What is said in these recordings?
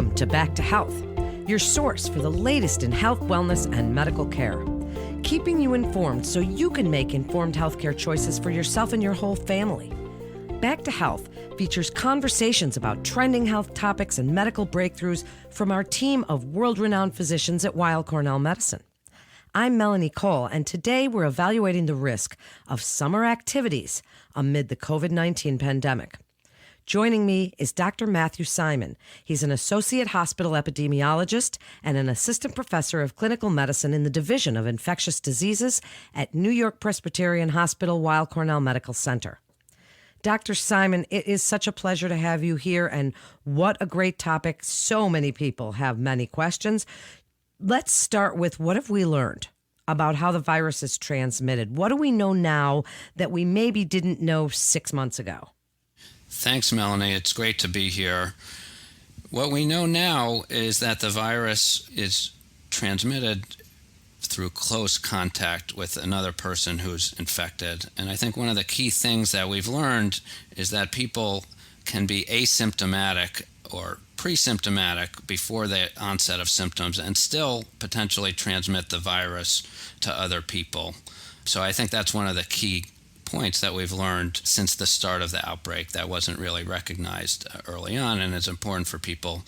Welcome to Back to Health, your source for the latest in health, wellness, and medical care. Keeping you informed so you can make informed healthcare choices for yourself and your whole family. Back to Health features conversations about trending health topics and medical breakthroughs from our team of world-renowned physicians at Weill Cornell Medicine. I'm Melanie Cole, and today we're evaluating the risk of summer activities amid the COVID-19 pandemic. Joining me is Dr. Matthew Simon. He's an associate hospital epidemiologist and an assistant professor of clinical medicine in the Division of Infectious Diseases at New York Presbyterian Hospital, Weill Cornell Medical Center. Dr. Simon, it is such a pleasure to have you here, and what a great topic. So many people have many questions. Let's start with, what have we learned about how the virus is transmitted? What do we know now that we maybe didn't know 6 months ago? Thanks, Melanie. It's great to be here. What we know now is that the virus is transmitted through close contact with another person who's infected. And I think one of the key things that we've learned is that people can be asymptomatic or pre-symptomatic before the onset of symptoms and still potentially transmit the virus to other people. So I think that's one of the key points that we've learned since the start of the outbreak that wasn't really recognized early on, and it's important for people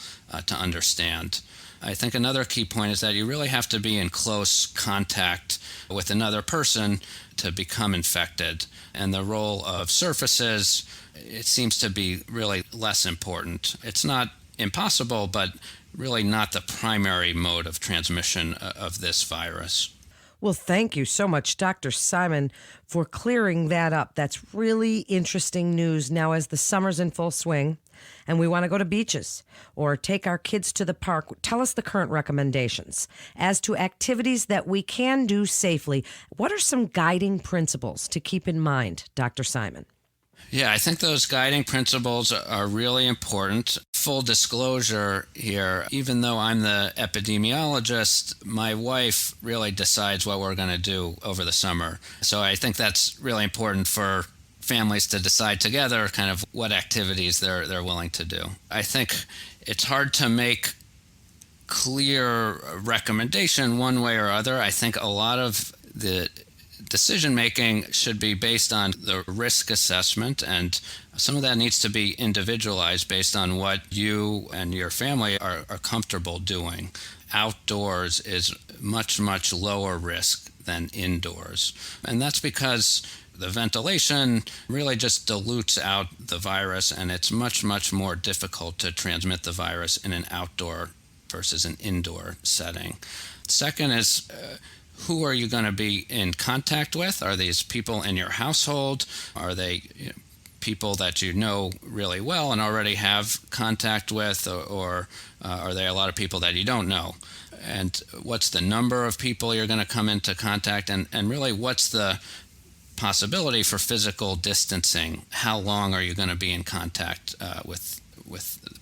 to understand. I think another key point is that you really have to be in close contact with another person to become infected, and the role of surfaces, it seems to be really less important. It's not impossible, but really not the primary mode of transmission of this virus. Well, thank you so much, Dr. Simon, for clearing that up. That's really interesting news now as the summer's in full swing and we want to go to beaches or take our kids to the park. Tell us the current recommendations as to activities that we can do safely. What are some guiding principles to keep in mind, Dr. Simon? Yeah, I think those guiding principles are really important. Full disclosure here, even though I'm the epidemiologist, my wife really decides what we're going to do over the summer. So I think that's really important for families to decide together kind of what activities they're willing to do. I think it's hard to make clear recommendation one way or other. I think a lot of the decision-making should be based on the risk assessment, and some of that needs to be individualized based on what you and your family are comfortable doing. Outdoors is much, much lower risk than indoors, and that's because the ventilation really just dilutes out the virus, and it's much, much more difficult to transmit the virus in an outdoor versus an indoor setting. Second is who are you going to be in contact with? Are these people in your household? Are they people that you know really well and already have contact with, or are they a lot of people that you don't know? And what's the number of people you're going to come into contact? And really, what's the possibility for physical distancing? How long are you going to be in contact with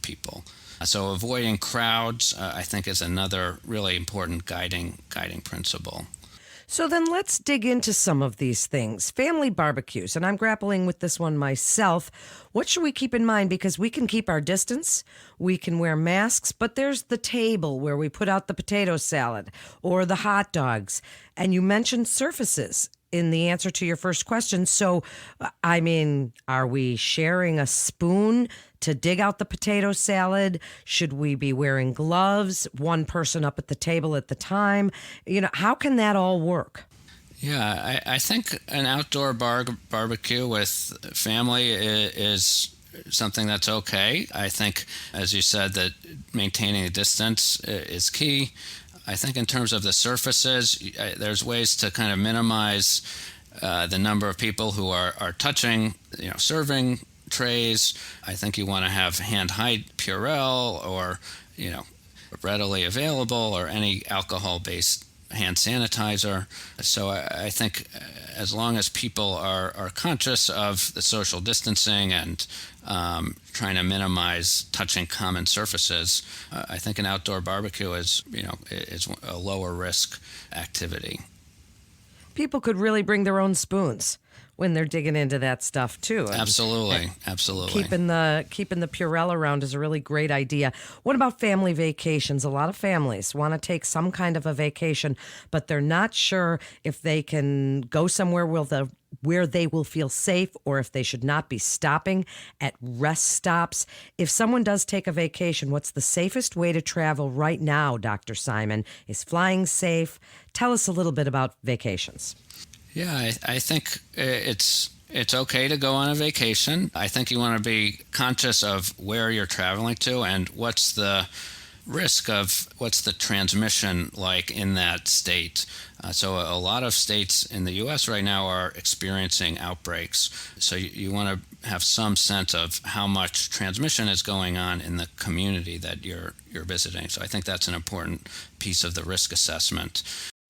people? So avoiding crowds, I think, is another really important guiding principle. So then let's dig into some of these things. Family barbecues, and I'm grappling with this one myself. What should we keep in mind? Because we can keep our distance, we can wear masks, but there's the table where we put out the potato salad or the hot dogs. And you mentioned surfaces in the answer to your first question. So, I mean, are we sharing a spoon to dig out the potato salad? Should we be wearing gloves, one person up at the table at the time? How can that all work? Yeah, I think an outdoor barbecue with family is something that's okay. I think, as you said, that maintaining a distance is key. I think in terms of the surfaces, there's ways to kind of minimize the number of people who are touching, serving trays. I think you want to have hand-hide Purell or, readily available, or any alcohol-based hand sanitizer. So I think as long as people are conscious of the social distancing and trying to minimize touching common surfaces, I think an outdoor barbecue is a lower risk activity. People could really bring their own spoons. when they're digging into that stuff too. And Absolutely. keeping the Purell around is a really great idea. What about family vacations? A lot of families want to take some kind of a vacation, but they're not sure if they can go somewhere where they will feel safe, or if they should not be stopping at rest stops. If someone does take a vacation, what's the safest way to travel right now, Dr. Simon? Is flying safe? Tell us a little bit about vacations. Yeah, I think it's okay to go on a vacation. I think you want to be conscious of where you're traveling to and what's the risk of what's the transmission like in that state. So a lot of states in the U.S. right now are experiencing outbreaks. So you want to have some sense of how much transmission is going on in the community that you're visiting. So I think that's an important piece of the risk assessment.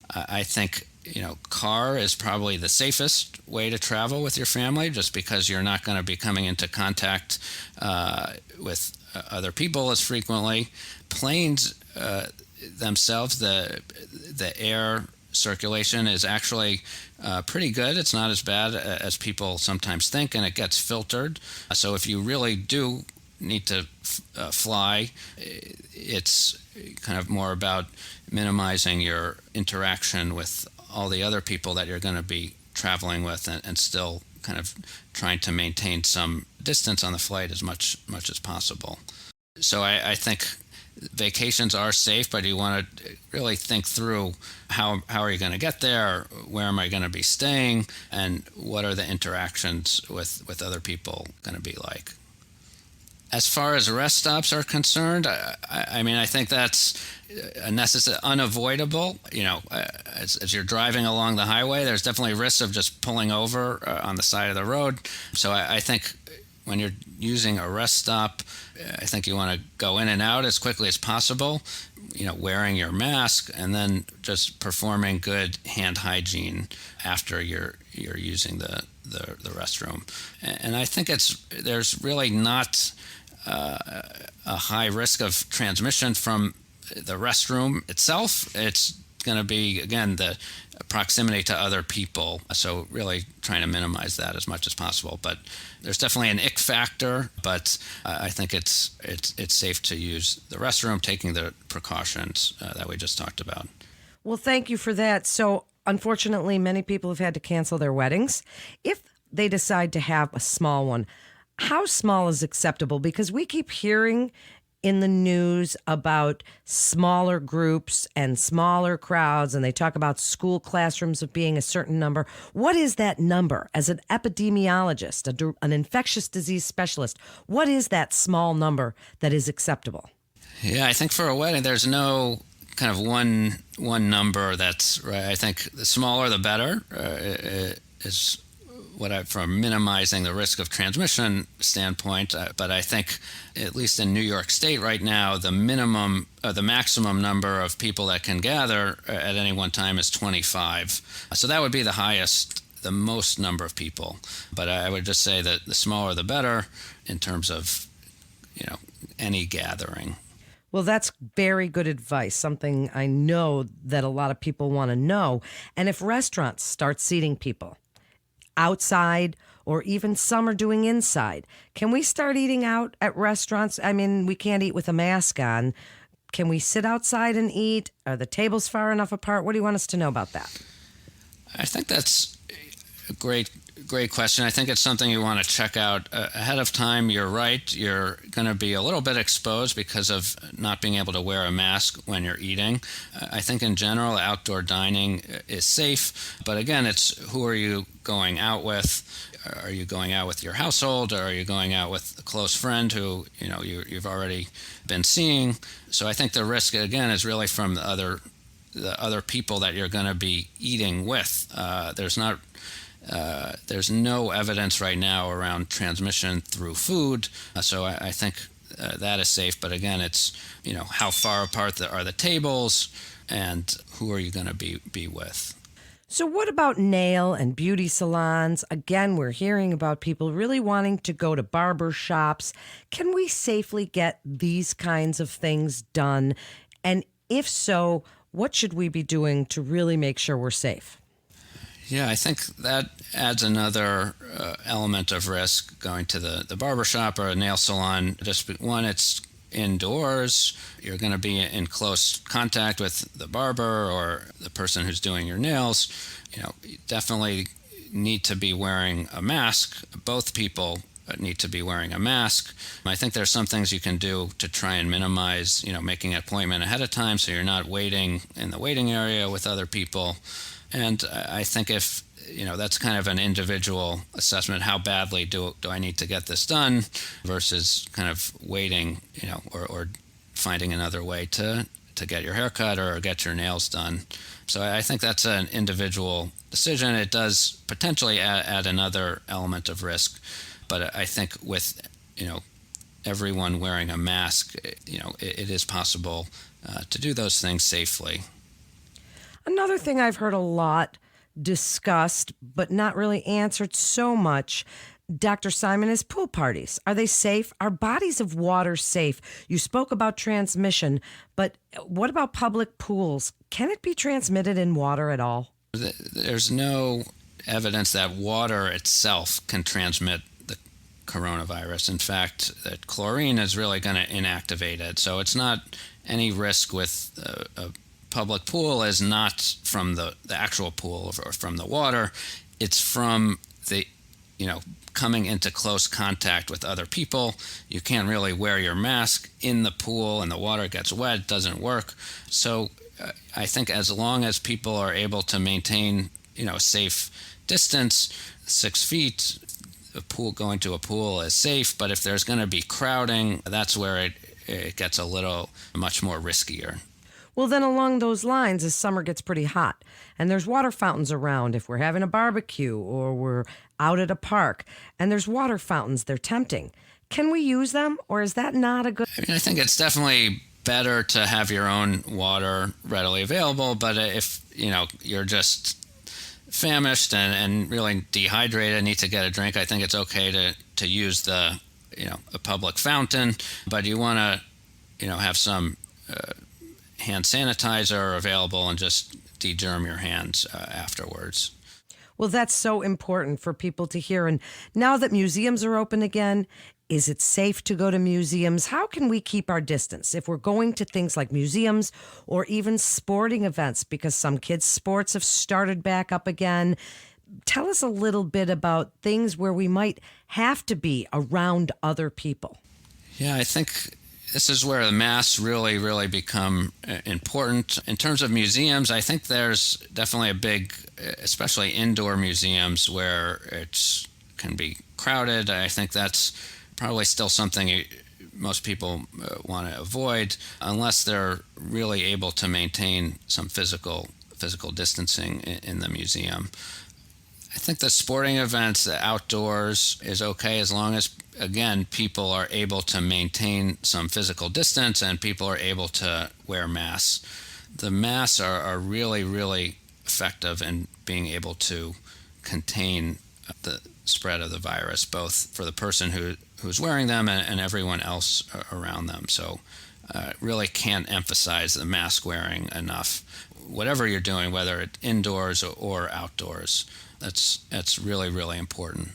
I think car is probably the safest way to travel with your family, just because you're not going to be coming into contact with other people as frequently. Planes themselves, the air circulation is actually pretty good. It's not as bad as people sometimes think, and it gets filtered. So if you really do need to fly, it's kind of more about minimizing your interaction with all the other people that you're going to be traveling with, and still kind of trying to maintain some distance on the flight as much as possible. So I think vacations are safe, but you want to really think through how are you going to get there, where am I going to be staying, and what are the interactions with other people going to be like. As far as rest stops are concerned, I mean, I think that's unavoidable. As you're driving along the highway, there's definitely risks of just pulling over on the side of the road. So I think when you're using a rest stop, I think you want to go in and out as quickly as possible, wearing your mask, and then just performing good hand hygiene after you're using the restroom. And I think there's really not a high risk of transmission from the restroom itself. It's going to be, again, the proximity to other people. So really trying to minimize that as much as possible. But there's definitely an ick factor, but I think it's safe to use the restroom, taking the precautions that we just talked about. Well, thank you for that. So unfortunately, many people have had to cancel their weddings. If they decide to have a small one, how small is acceptable? Because we keep hearing in the news about smaller groups and smaller crowds, and they talk about school classrooms of being a certain number. What is that number? As an epidemiologist, an infectious disease specialist, what is that small number that is acceptable? Yeah, I think for a wedding, there's no kind of one number that's right. I think the smaller the better is from minimizing the risk of transmission standpoint. But I think, at least in New York State right now, the maximum number of people that can gather at any one time is 25. So that would be the most number of people. But I would just say that the smaller the better in terms of, any gathering. Well, that's very good advice, something I know that a lot of people want to know. And if restaurants start seating people outside, or even some are doing inside, can we start eating out at restaurants? I mean, we can't eat with a mask on. Can we sit outside and eat? Are the tables far enough apart? What do you want us to know about that? I think that's a great question. I think it's something you want to check out ahead of time. You're right. You're going to be a little bit exposed because of not being able to wear a mask when you're eating. I think in general, outdoor dining is safe. But again, it's who are you going out with? Are you going out with your household, or are you going out with a close friend who you've already been seeing? So I think the risk, again, is really from the other people that you're going to be eating with. There's no evidence right now around transmission through food, so I think that is safe. But again, it's how far apart are the tables, and who are you going to be with? So what about nail and beauty salons? Again, we're hearing about people really wanting to go to barber shops. Can we safely get these kinds of things done? And if so, what should we be doing to really make sure we're safe? Yeah, I think that adds another element of risk going to the barber shop or a nail salon. One, it's indoors. You're going to be in close contact with the barber or the person who's doing your nails. You definitely need to be wearing a mask. Both people need to be wearing a mask. I think there's some things you can do to try and minimize, making an appointment ahead of time so you're not waiting in the waiting area with other people. And I think if, that's kind of an individual assessment, how badly do I need to get this done versus kind of waiting, or finding another way to get your hair cut or get your nails done. So I think that's an individual decision. It does potentially add another element of risk. But I think with, everyone wearing a mask, it is possible to do those things safely. Another thing I've heard a lot discussed, but not really answered so much, Dr. Simon, is pool parties. Are they safe? Are bodies of water safe? You spoke about transmission, but what about public pools? Can it be transmitted in water at all? There's no evidence that water itself can transmit the coronavirus. In fact, that chlorine is really going to inactivate it. So it's not any risk with a public pool is not from the actual pool or from the water. It's from the, coming into close contact with other people. You can't really wear your mask in the pool and the water gets wet. It doesn't work. So I think as long as people are able to maintain, a safe distance, 6 feet, going to a pool is safe. But if there's going to be crowding, that's where it gets much more riskier. Well, then along those lines, as summer gets pretty hot and there's water fountains around, if we're having a barbecue or we're out at a park and there's water fountains, they're tempting. Can we use them, or is that not a good... I think it's definitely better to have your own water readily available, but if, you're just famished and really dehydrated and need to get a drink, I think it's okay to use a public fountain, but you want to, have some hand sanitizer available and just de-germ your hands afterwards. Well, that's so important for people to hear. And now that museums are open again, is it safe to go to museums? How can we keep our distance if we're going to things like museums or even sporting events? Because some kids' sports have started back up again. Tell us a little bit about things where we might have to be around other people. Yeah, I think this is where the masks really, really become important. In terms of museums, I think there's definitely a big, especially indoor museums where it can be crowded. I think that's probably still something most people want to avoid unless they're really able to maintain some physical distancing in the museum. I think the sporting events, the outdoors, is okay as long as, again, people are able to maintain some physical distance and people are able to wear masks. The masks are really, really effective in being able to contain the spread of the virus, both for the person who's wearing them and everyone else around them. So really can't emphasize the mask wearing enough. Whatever you're doing, whether it's indoors or outdoors, that's really, really important.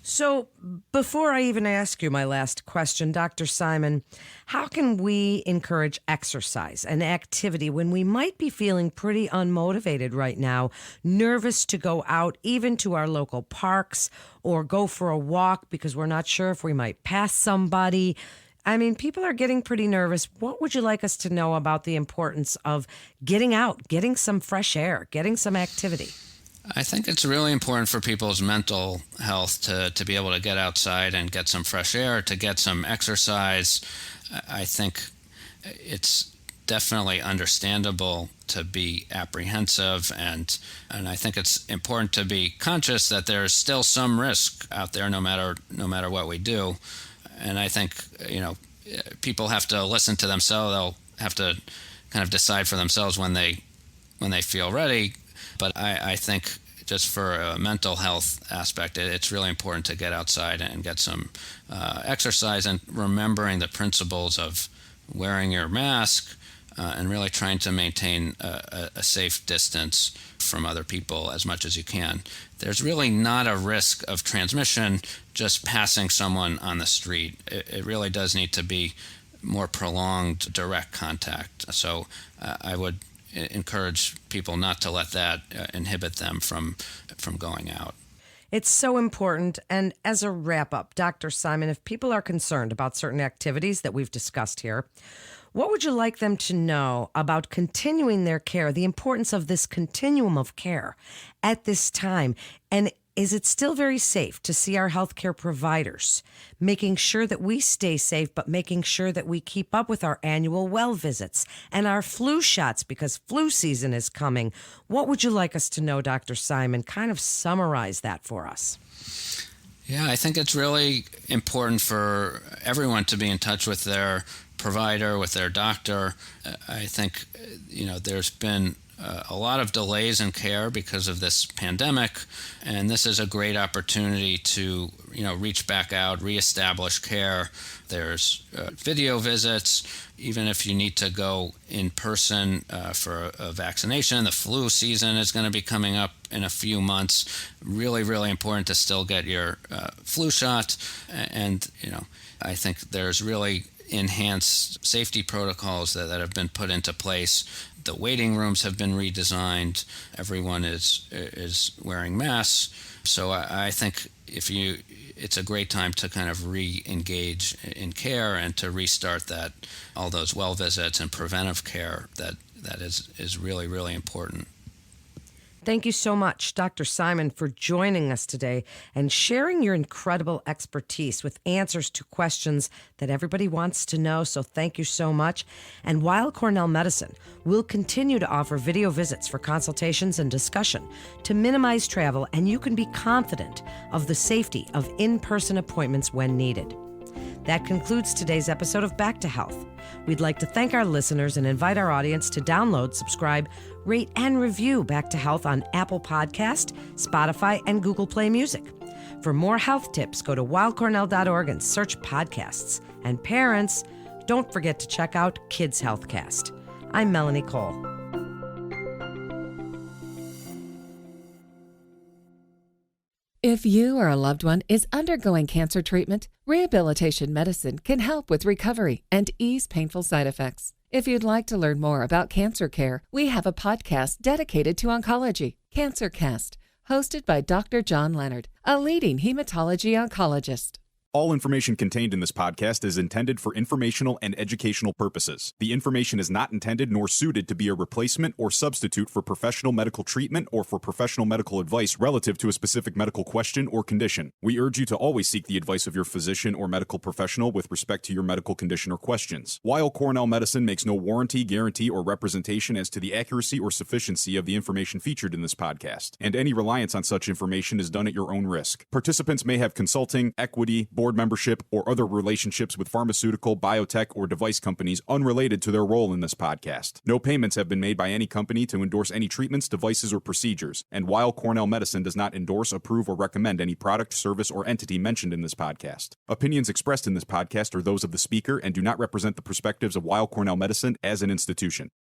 So before I even ask you my last question, Dr. Simon, how can we encourage exercise and activity when we might be feeling pretty unmotivated right now, nervous to go out even to our local parks or go for a walk because we're not sure if we might pass somebody? I mean, people are getting pretty nervous. What would you like us to know about the importance of getting out, getting some fresh air, getting some activity? I think it's really important for people's mental health to be able to get outside and get some fresh air, to get some exercise. I think it's definitely understandable to be apprehensive, and I think it's important to be conscious that there's still some risk out there no matter what we do. And I think, people have to listen to themselves. They'll have to kind of decide for themselves when they feel ready. But I think just for a mental health aspect, it's really important to get outside and get some exercise and remembering the principles of wearing your mask, and really trying to maintain a safe distance from other people as much as you can. There's really not a risk of transmission just passing someone on the street. It really does need to be more prolonged direct contact. So I would encourage people not to let that inhibit them from going out. It's so important. And as a wrap up, Dr. Simon, if people are concerned about certain activities that we've discussed here, what would you like them to know about continuing their care, the importance of this continuum of care at this time? And is it still very safe to see our healthcare providers making sure that we stay safe, but making sure that we keep up with our annual well visits and our flu shots because flu season is coming? What would you like us to know, Dr. Simon? Kind of summarize that for us. Yeah, I think it's really important for everyone to be in touch with their provider, with their doctor. I think, there's been a lot of delays in care because of this pandemic, and this is a great opportunity to, reach back out, reestablish care. There's video visits, even if you need to go in person for a vaccination. The flu season is going to be coming up in a few months. Really, really important to still get your flu shot. And, I think there's really enhanced safety protocols that have been put into place. The waiting rooms have been redesigned. Everyone is wearing masks. So I think it's a great time to kind of re-engage in care and to restart all those well visits and preventive care that is really, really important. Thank you so much, Dr. Simon, for joining us today and sharing your incredible expertise with answers to questions that everybody wants to know. So thank you so much. And Weill Cornell Medicine will continue to offer video visits for consultations and discussion to minimize travel, and you can be confident of the safety of in-person appointments when needed. That concludes today's episode of Back to Health. We'd like to thank our listeners and invite our audience to download, subscribe, rate, and review Back to Health on Apple Podcast, Spotify, and Google Play Music. For more health tips, go to weillcornell.org and search podcasts. And parents, don't forget to check out Kids Healthcast. I'm Melanie Cole. If you or a loved one is undergoing cancer treatment, rehabilitation medicine can help with recovery and ease painful side effects. If you'd like to learn more about cancer care, we have a podcast dedicated to oncology, CancerCast, hosted by Dr. John Leonard, a leading hematology oncologist. All information contained in this podcast is intended for informational and educational purposes. The information is not intended nor suited to be a replacement or substitute for professional medical treatment or for professional medical advice relative to a specific medical question or condition. We urge you to always seek the advice of your physician or medical professional with respect to your medical condition or questions. Weill Cornell Medicine makes no warranty, guarantee, or representation as to the accuracy or sufficiency of the information featured in this podcast, and any reliance on such information is done at your own risk. Participants may have consulting, equity, board membership, or other relationships with pharmaceutical, biotech, or device companies unrelated to their role in this podcast. No payments have been made by any company to endorse any treatments, devices, or procedures, and Weill Cornell Medicine does not endorse, approve, or recommend any product, service, or entity mentioned in this podcast. Opinions expressed in this podcast are those of the speaker and do not represent the perspectives of Weill Cornell Medicine as an institution.